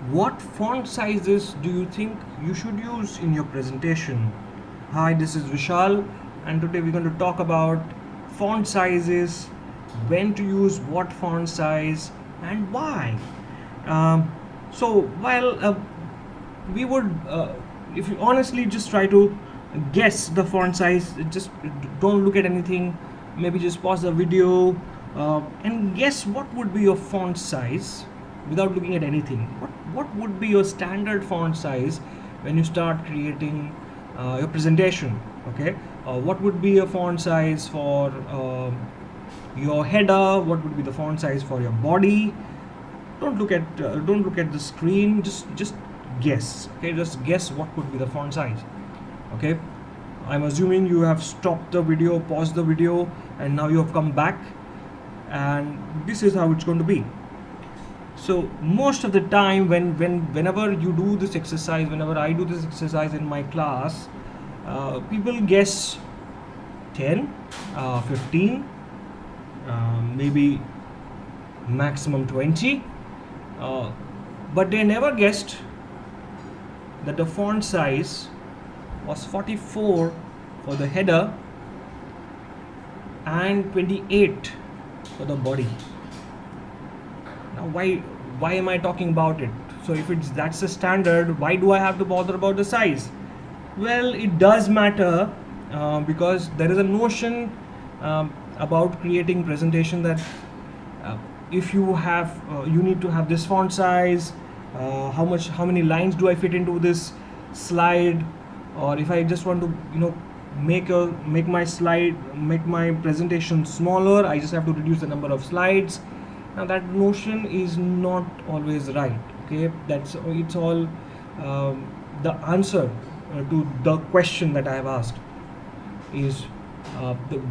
What font sizes do you think you should use in your presentation? Hi, this is Vishal, and today we're going to talk about font sizes, when to use what font size, and why. So, while we would, if you honestly just try to guess the font size, just don't look at anything, maybe just pause the video and guess what would be your font size without looking at anything. What would be your standard font size when you start creating your presentation? Okay, what would be a font size for your header? What would be the font size for your body? Don't look at the screen, just guess. Okay, just guess what could be the font size. Okay, I'm assuming you have stopped the video, paused the video, and now you have come back, and this is how it's going to be. So most of the time whenever you do this exercise, whenever I do this exercise in my class, people guess 10, 15, maybe maximum 20, but they never guessed that the font size was 44 for the header and 28 for the body. Now why am I talking about it? So if that's the standard, why do I have to bother about the size? Well, it does matter because there is a notion about creating presentation that if you have you need to have this font size, how many lines do I fit into this slide, or if I just want to make my presentation smaller, I just have to reduce the number of slides. Now that notion is not always right. Okay, it's all the answer to the question that I have asked is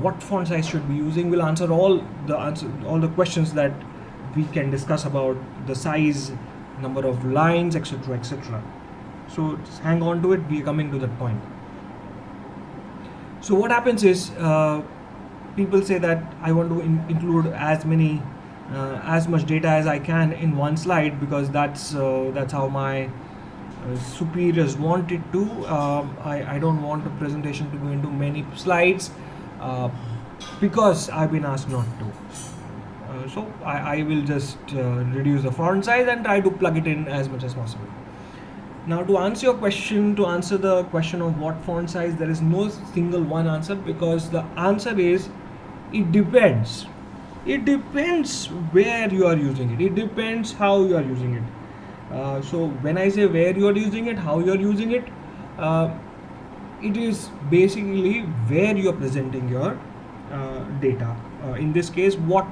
what font size should be using will answer all the questions that we can discuss about the size, number of lines, etc., etc. So just hang on to it, we are coming to that point. So what happens is people say that I want to include as much data as I can in one slide because that's how my superiors want it to. I don't want the presentation to go into many slides because I've been asked not to. So I will just reduce the font size and try to plug it in as much as possible. Now to answer the question of what font size, there is no single one answer because the answer is it depends. It depends where you are using it. It depends how you are using it. So when I say where you are using it, how you are using it, it is basically where you are presenting your data. In this case, what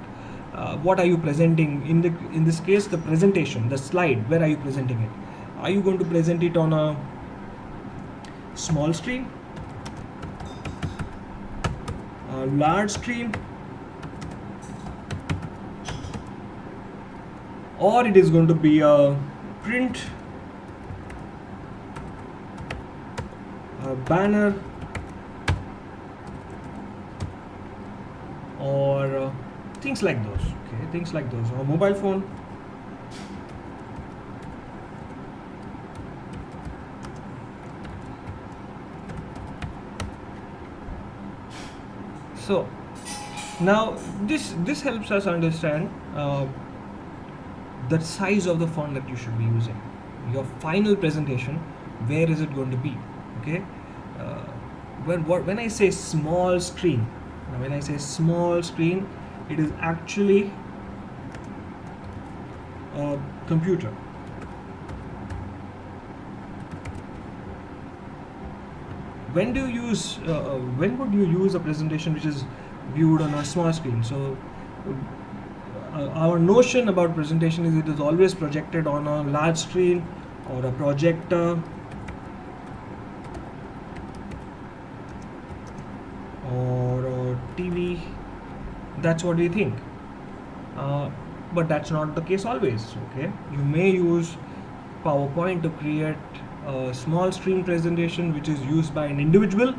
are you presenting? In this case, the presentation, the slide. Where are you presenting it? Are you going to present it on a small screen, a large screen, or it is going to be a print, a banner, or things like those? Okay, things like those, or mobile phone. So now this helps us understand the size of the font that you should be using. Your final presentation, where is it going to be? Okay, when I say small screen, it is actually a computer. When would you use a presentation which is viewed on a small screen? So our notion about presentation is it is always projected on a large screen or a projector or a TV. That's what we think, but that's not the case always. Okay, you may use PowerPoint to create a small screen presentation which is used by an individual,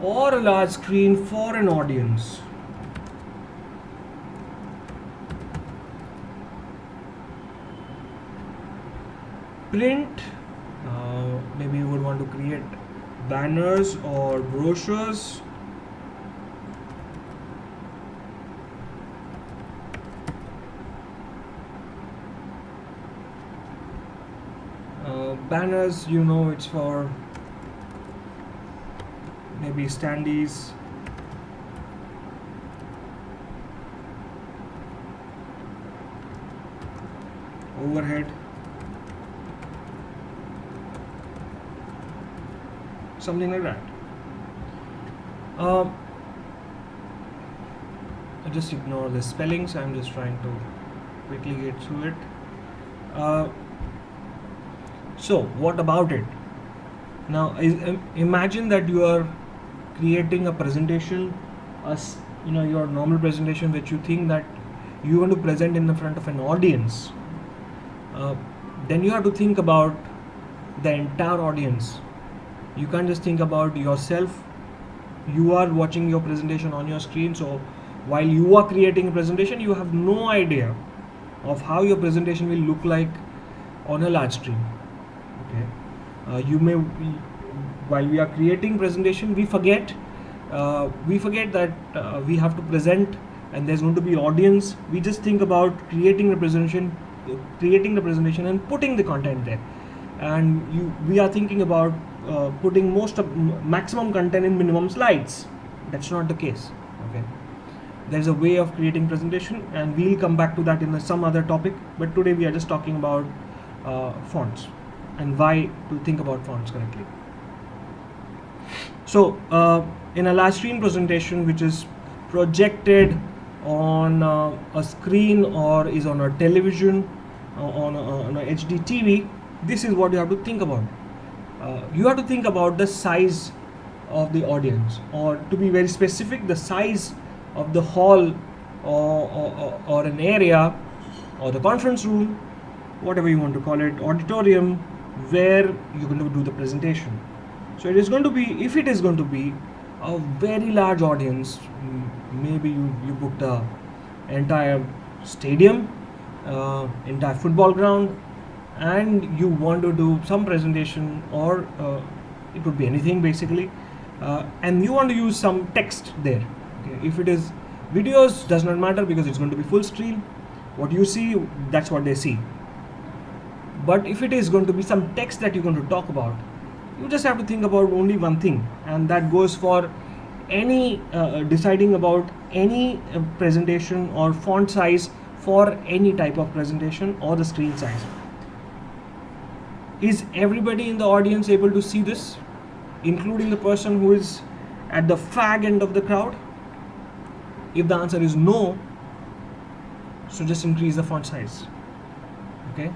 or a large screen for an audience. Print, maybe you would want to create banners or brochures. Banners, you know, it's for maybe standees, overhead, something like that. Just ignore the spellings, I'm just trying to quickly get through it. So what about it? Now imagine that you are creating a presentation, your normal presentation, which you think that you want to present in the front of an audience. Then you have to think about the entire audience. You can't just think about yourself. You are watching your presentation on your screen, so while you are creating a presentation, you have no idea of how your presentation will look like on a large screen. Okay, while we are creating presentation, we forget that we have to present and there's going to be audience. We just think about creating the presentation and putting the content there, and we are thinking about putting maximum content in minimum slides. That's not the case. Okay, there's a way of creating presentation, and we'll come back to that in some other topic, but today we are just talking about fonts and why to think about fonts correctly. So in a large screen presentation which is projected on a screen or is on a television, on a HD TV, this is what you have to think about. You have to think about the size of the audience, or to be very specific, the size of the hall or an area or the conference room, whatever you want to call it, auditorium, where you're going to do the presentation. So it is going to be, if it is going to be a very large audience, maybe you booked a entire stadium, entire football ground, and you want to do some presentation, or it could be anything basically, and you want to use some text there. Okay, if it is videos, does not matter because it's going to be full screen. What you see, that's what they see. But if it is going to be some text that you're going to talk about, you just have to think about only one thing, and that goes for any deciding about any presentation or font size for any type of presentation or the screen size. Is everybody in the audience able to see this, including the person who is at the fag end of the crowd? If the answer is no, so just increase the font size. Okay,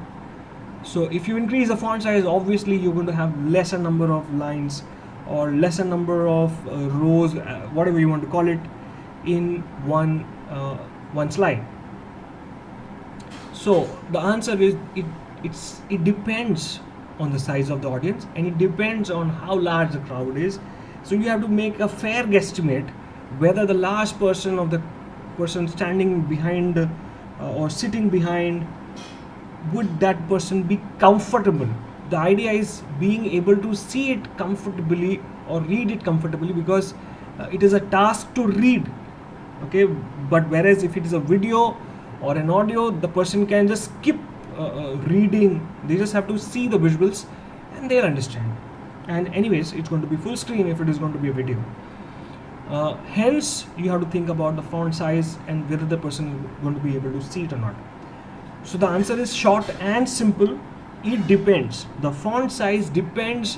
so if you increase the font size, obviously you're going to have lesser number of lines or lesser number of rows, whatever you want to call it, in one slide. So the answer is it depends on the size of the audience, and it depends on how large the crowd is. So you have to make a fair guesstimate whether the last person of the person standing behind or sitting behind, would that person be comfortable. The idea is being able to see it comfortably or read it comfortably, because it is a task to read. Okay, but whereas if it is a video or an audio, the person can just skip reading. They just have to see the visuals and they'll understand. And anyways, it's going to be full screen if it is going to be a video. Hence you have to think about the font size and whether the person is going to be able to see it or not. So the answer is short and simple. It depends. The font size depends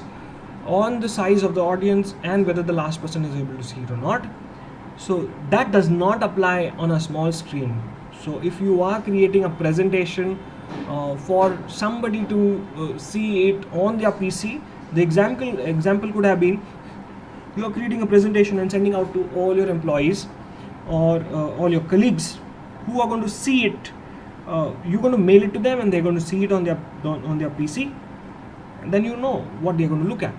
on the size of the audience and whether the last person is able to see it or not. So that does not apply on a small screen. So if you are creating a presentation for somebody to see it on their PC, the example could have been, you are creating a presentation and sending out to all your employees or all your colleagues who are going to see it. You're going to mail it to them and they're going to see it on their PC, and then you know what they're going to look at.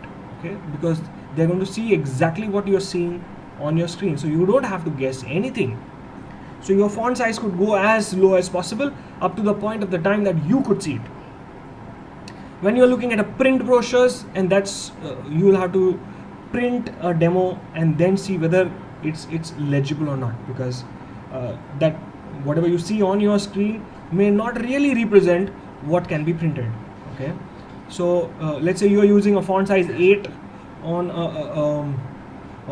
okay, because they're going to see exactly what you're seeing on your screen, so you don't have to guess anything. So your font size could go as low as possible up to the point of the time that you could see it. When you're looking at a print brochures, and that's you will have to print a demo and then see whether it's legible or not, because that whatever you see on your screen may not really represent what can be printed. Okay, so let's say you are using a font size 8 on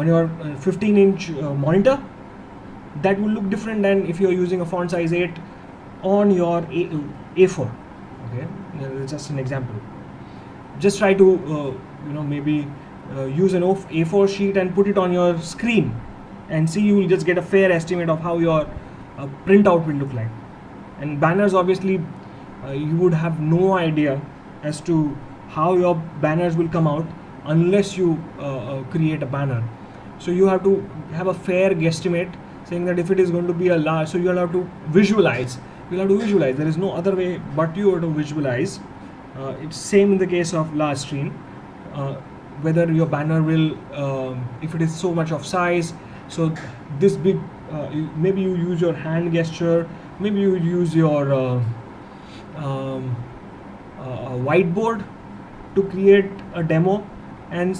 your 15-inch monitor. That will look different than if you're using a font size 8 on your A4. Okay, just an example. Just try to maybe use an A4 sheet and put it on your screen, and see, you will just get a fair estimate of how your printout will look like. And banners, obviously, you would have no idea as to how your banners will come out unless you create a banner. So you have to have a fair guesstimate, saying that if it is going to be a large, so you'll have to visualize. There is no other way but you have to visualize. It's same in the case of large screen. Whether your banner will, if it is so much of size, so this big, maybe you use your hand gesture, maybe you use your whiteboard to create a demo, and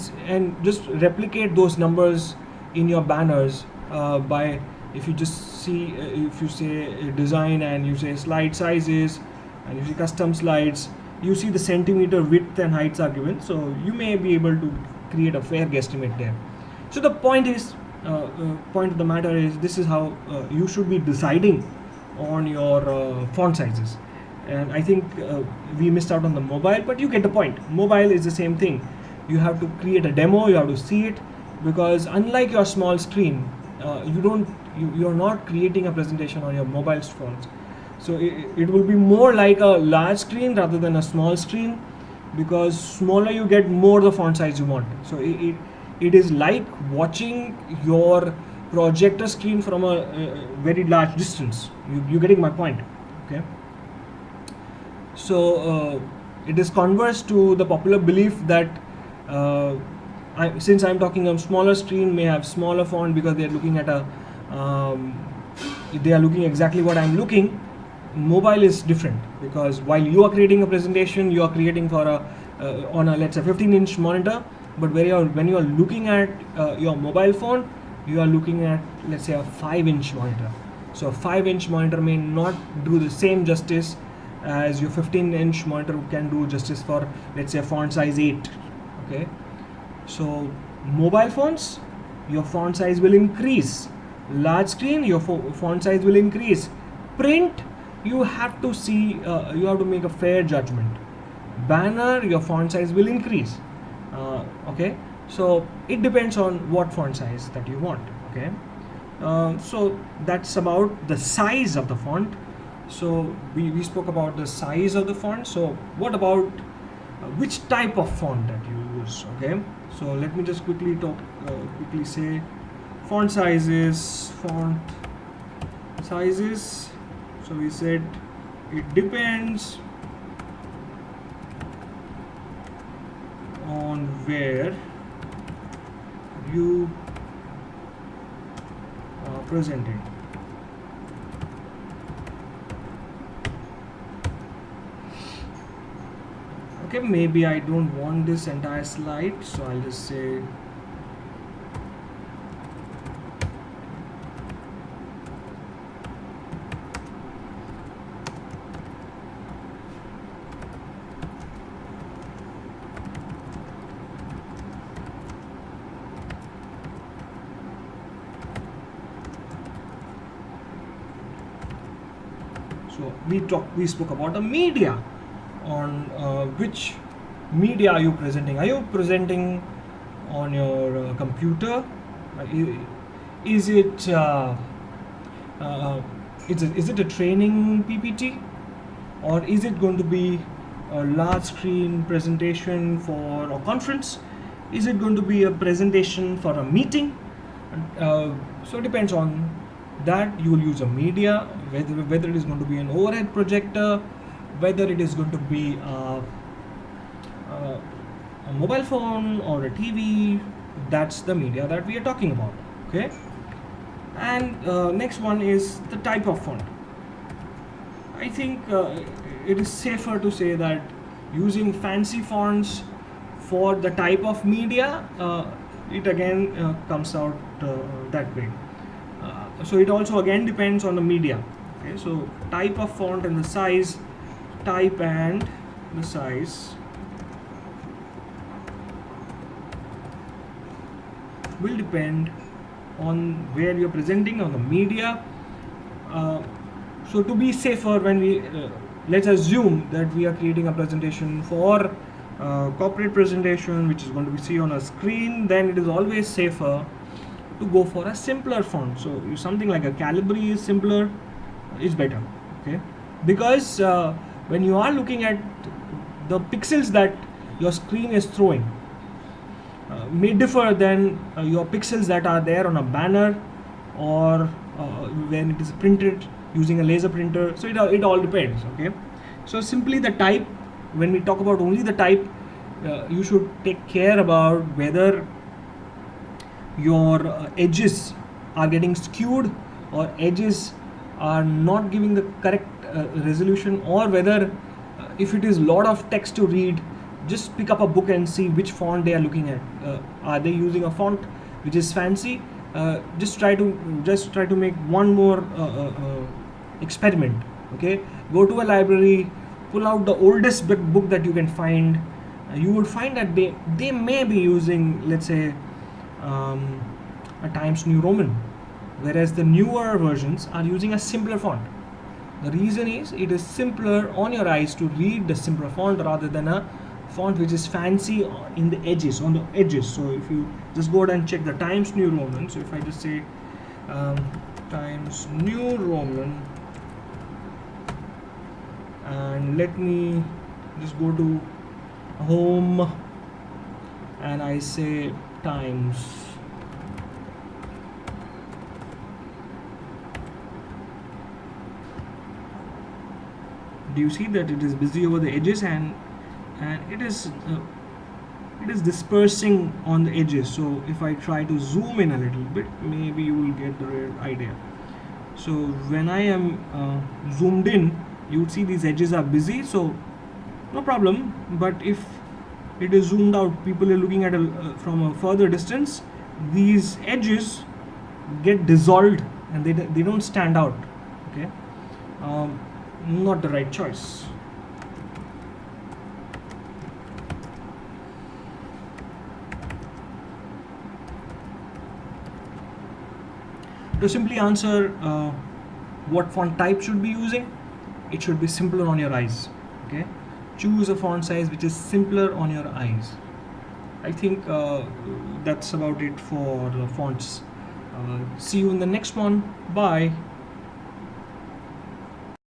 just replicate those numbers in your banners by, if you just see, if you say design and you say slide sizes and you see custom slides, you see the centimeter width and heights are given, so you may be able to create a fair guesstimate there. So the point of the matter is, this is how you should be deciding on your font sizes. And I think we missed out on the mobile, but you get the point. Mobile is the same thing. You have to create a demo, you have to see it, because unlike your small screen, you're not creating a presentation on your mobile phones. So it will be more like a large screen rather than a small screen, because smaller you get, more the font size you want. So it is like watching your projector screen from a very large distance. You're getting my point, okay? So it is converse to the popular belief that since I'm talking a smaller screen may have smaller font because they're looking at they are looking exactly what I'm looking. Mobile is different, because while you are creating a presentation, you are creating for on a, let's say, 15-inch monitor, but when you are looking at your mobile phone, you are looking at, let's say, a 5-inch monitor. So a 5-inch monitor may not do the same justice as your 15-inch monitor can do justice for, let's say, font size 8. Okay, so mobile phones, your font size will increase. Large screen, your font size will increase. Print, you have to see, you have to make a fair judgment. Banner, your font size will increase. Okay, so it depends on what font size that you want. Okay, so that's about the size of the font. So we spoke about the size of the font. So what about which type of font that you use? Okay, so let me just quickly say font sizes. So we said it depends on where you are presenting. Okay, maybe I don't want this entire slide, so I'll just say we spoke about a media. On which media are you presenting? Are you presenting on your computer? Is it a training PPT, or is it going to be a large screen presentation for a conference? Is it going to be a presentation for a meeting? So it depends on that. You will use a media, whether it is going to be an overhead projector, whether it is going to be a mobile phone or a TV, that's the media that we are talking about. Okay. And next one is the type of font. I think it is safer to say that using fancy fonts for the type of media, it again comes out that way. So it also again depends on the media. Okay, so type of font and the size, type and the size will depend on where you're presenting, on the media. So to be safer, when we let's assume that we are creating a presentation for corporate presentation, which is going to be seen on a screen, then it is always safer to go for a simpler font. So something like a Calibri is simpler, is better. Okay, because when you are looking at the pixels that your screen is throwing, may differ than your pixels that are there on a banner or when it is printed using a laser printer. So it all depends. Okay, so simply the type, when we talk about only the type, you should take care about whether your edges are getting skewed or edges are not giving the correct resolution, or whether if it is lot of text to read, just pick up a book and see which font they are looking at. Are they using a font which is fancy? Just try to make one more experiment. Okay, go to a library, pull out the oldest book that you can find. You will find that they may be using, let's say, a Times New Roman, whereas the newer versions are using a simpler font. The reason is it is simpler on your eyes to read the simpler font rather than a font which is fancy in the edges, on the edges. So if you just go ahead and check the Times New Roman, so if I just say Times New Roman, and let me just go to home and I say Times. Do you see that it is busy over the edges, and it is dispersing on the edges? So if I try to zoom in a little bit, maybe you will get the real idea. So when I am zoomed in, you would see these edges are busy, so no problem. But if it is zoomed out, people are looking at from a further distance, these edges get dissolved and they don't stand out. Okay, not the right choice. To simply answer what font type should be using, it should be simpler on your eyes. Okay, choose a font size which is simpler on your eyes. I think that's about it for the fonts. See you in the next one. Bye.